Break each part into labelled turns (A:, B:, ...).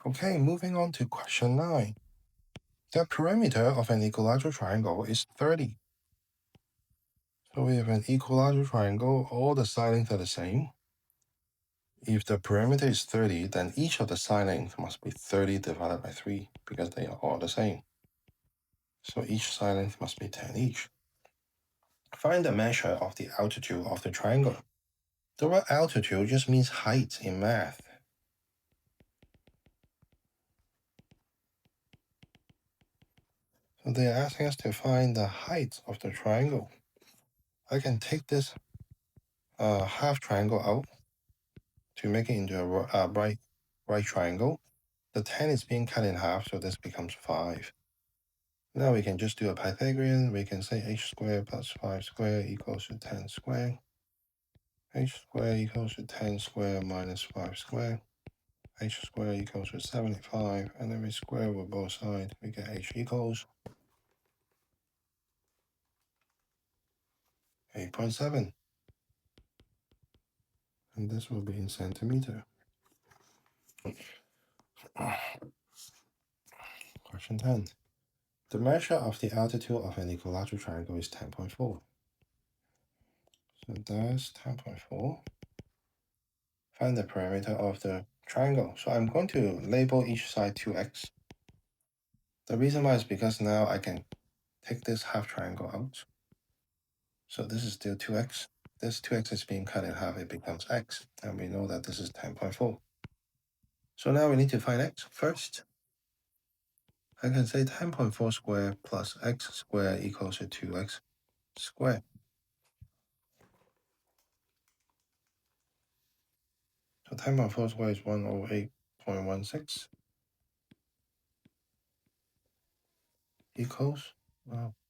A: Okay, moving on to question 9. The perimeter of an equilateral triangle is 30. So we have an equilateral triangle, all the side lengths are the same. If the perimeter is 30, then each of the side lengths must be 30 divided by 3 because they are all the same. So each side length must be 10 each. Find the measure of the altitude of the triangle. The word altitude just means height in math. So they're asking us to find the height of the triangle. I can take this half triangle out to make it into a right triangle. The 10 is being cut in half, so this becomes 5. Now we can just do a Pythagorean. We can say h squared plus 5 squared equals to 10 squared. H squared equals to 10 squared minus 5 squared. H squared equals to 75, and then we square with both sides. We get h equals 8.7. And this will be in centimeter. Question 10. The measure of the altitude of an equilateral triangle is 10.4. So that's 10.4. Find the perimeter of the triangle. So I'm going to label each side 2x. The reason why is because now I can take this half triangle out. So this is still 2x. This 2x is being cut in half, it becomes x. And we know that this is 10.4. So now we need to find x first. I can say 10.4 squared plus x squared equals to 2x squared. So 10.4 squared is 108.16 equals,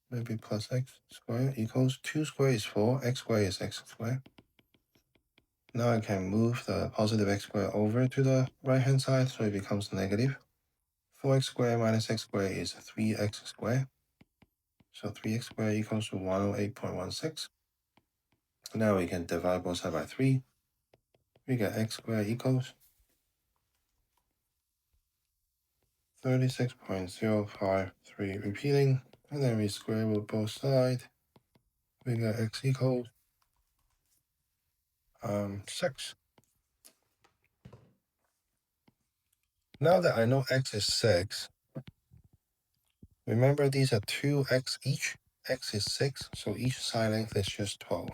A: maybe plus x squared equals 2 squared is 4, x squared is x squared. Now I can move the positive x squared over to the right-hand side, so it becomes negative. 4x squared minus x squared is 3x squared. So 3x squared equals to 108.16. Now we can divide both sides by 3. We get x squared equals 36.053 repeating, and then we square root both sides. We get x equals 6. Now that I know x is 6, remember these are 2x each. X is 6, so each side length is just 12.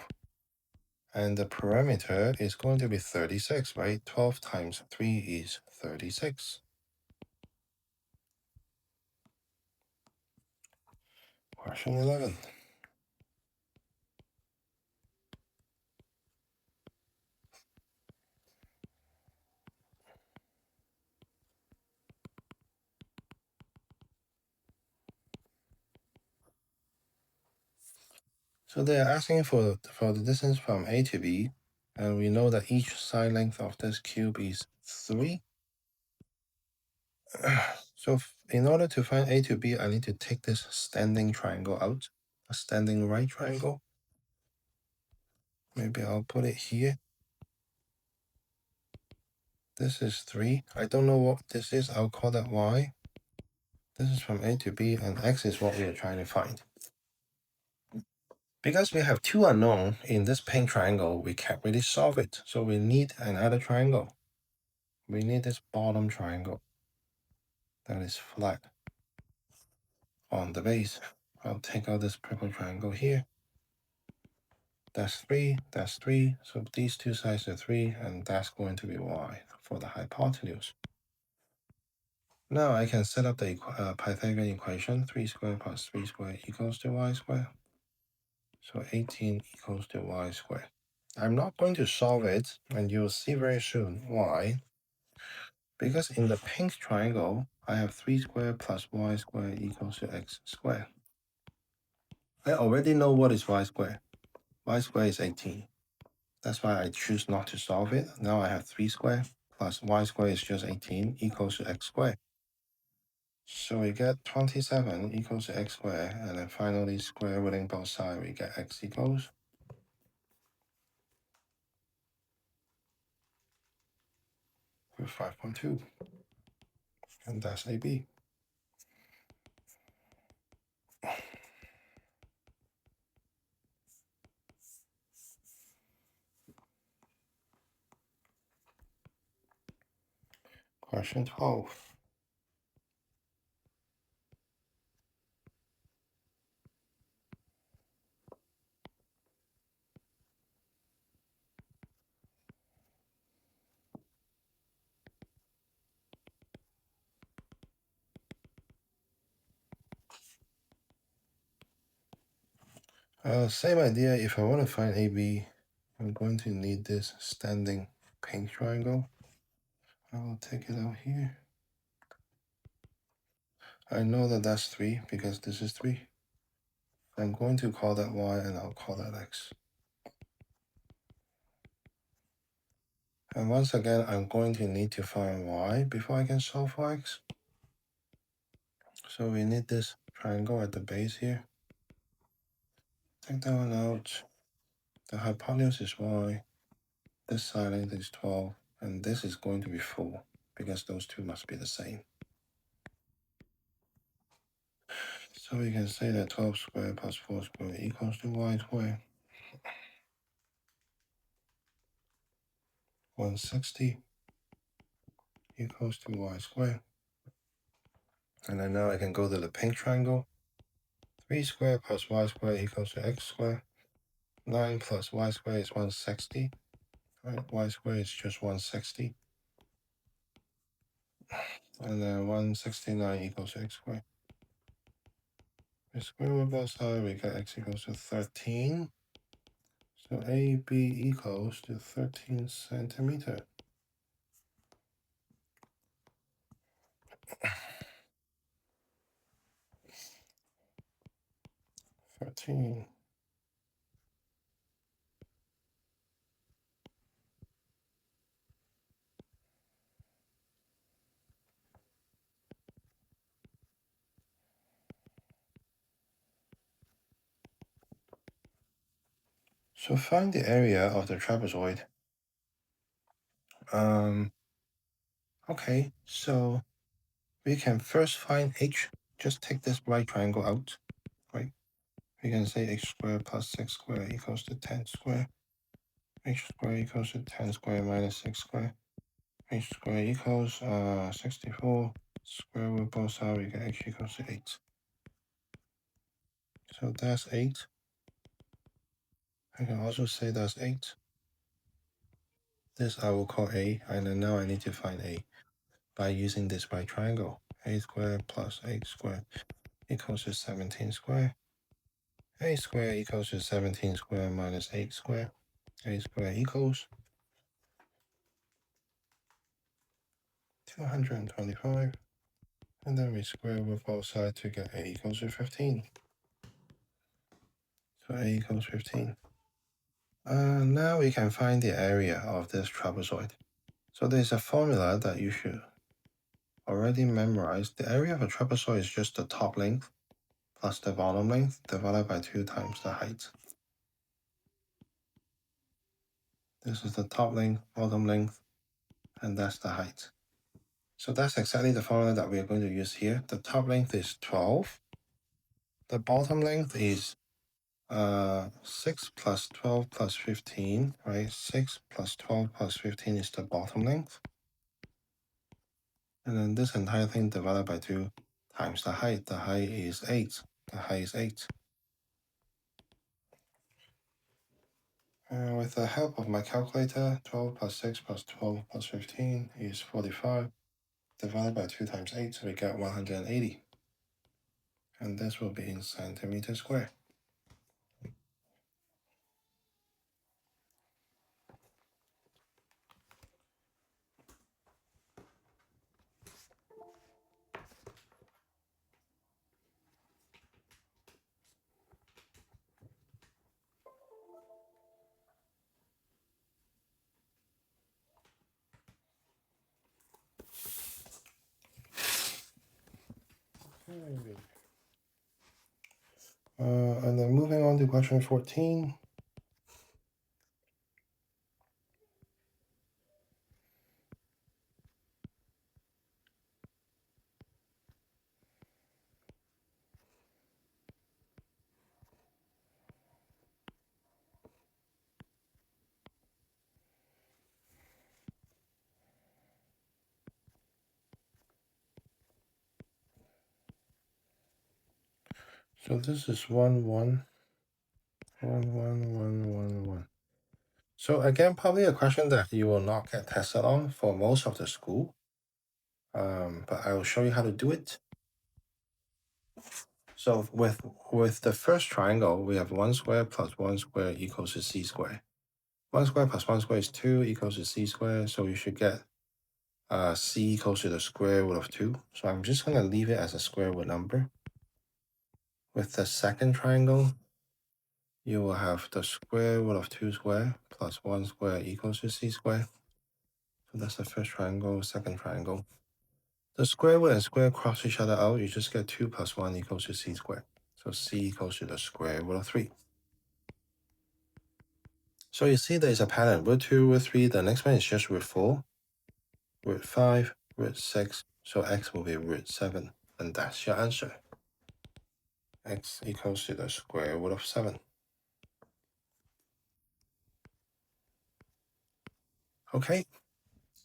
A: And the perimeter is going to be 36, right? 12 times 3 is 36. Question 11. So they're asking for the distance from A to B, and we know that each side length of this cube is 3. So in order to find A to B, I need to take this standing triangle out, a standing right triangle. Maybe I'll put it here. This is 3. I don't know what this is. I'll call that Y. This is from A to B, and X is what we are trying to find. Because we have 2 unknown in this pink triangle, we can't really solve it. So we need another triangle. We need this bottom triangle that is flat on the base. I'll take out this purple triangle here. That's 3, that's 3. So these two sides are 3, and that's going to be Y for the hypotenuse. Now I can set up the Pythagorean equation. 3 squared plus 3 squared equals to Y squared. So 18 equals to Y squared. I'm not going to solve it, and you'll see very soon why. Because in the pink triangle, I have 3 squared plus Y squared equals to X squared. I already know what is Y squared. Y squared is 18. That's why I choose not to solve it. Now I have 3 squared plus Y squared is just 18 equals to X squared. So we get 27 equals to X squared, and then finally square rooting both sides, we get X equals 5.2. And that's AB. Question 12. Same idea. If I want to find AB, I'm going to need this standing pink triangle. I'll take it out here. I know that that's 3 because this is 3. I'm going to call that Y and I'll call that X. And once again, I'm going to need to find Y before I can solve for X. So we need this triangle at the base here. Take that one out. The hypotenuse is Y. This side length is 12. And this is going to be 4 because those two must be the same. So we can say that 12 squared plus 4 squared equals to Y squared. 160 equals to Y squared. And then now I can go to the pink triangle. 3 squared plus Y squared equals to X squared. 9 plus Y squared is 160. Right? Y squared is just 160. And then 169 equals to X squared. We square root both sides, we get X equals to 13. So AB equals to 13 centimeter. 13. So find the area of the trapezoid. Okay, so we can first find H. Just take this right triangle out, right? We can say H squared plus 6 squared equals to 10 squared. H squared equals to 10 squared minus 6 squared. H squared equals 64. Square root both sides, we get H equals to 8. So that's 8. I can also say that's 8. This I will call A, and then now I need to find A by using this right triangle. A squared plus 8 squared equals to 17 squared. A squared equals to 17 squared minus 8 squared. A squared equals 225. And then we square root both sides to get A equals to 15. So A equals 15. Now we can find the area of this trapezoid. So there's a formula that you should already memorize. The area of a trapezoid is just the top length plus the bottom length divided by 2 times the height. This is the top length, bottom length, and that's the height. So that's exactly the formula that we're going to use here. The top length is 12. The bottom length is 6 plus 12 plus 15, right? 6 plus 12 plus 15 is the bottom length. And then this entire thing divided by 2 times the height. The height is 8. The height is 8. With the help of my calculator, 12 plus 6 plus 12 plus 15 is 45. Divided by 2 times 8, so we get 180. And this will be in centimeters squared. And then moving on to question 14. So this is 1, 1, 1, 1, 1, 1, 1. So again, probably a question that you will not get tested on for most of the school. But I will show you how to do it. So with the first triangle, we have 1 square plus 1 square equals to c square. 1 square plus 1 square is 2 equals to c square. So you should get c equals to the square root of 2. So I'm just going to leave it as a square root number. With the second triangle, you will have the square root of 2 square plus 1 square equals to c square. So that's the first triangle, second triangle. The square root and square cross each other out, you just get 2 plus 1 equals to c squared. So c equals to the square root of 3. So you see there's a pattern. Root 2, root 3, the next one is just root 4, root 5, root 6. So x will be root 7. And that's your answer. X equals to the square root of 7. Okay,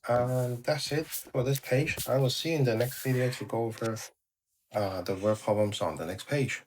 A: that's it for this page. I will see you in the next video to go over the word problems on the next page.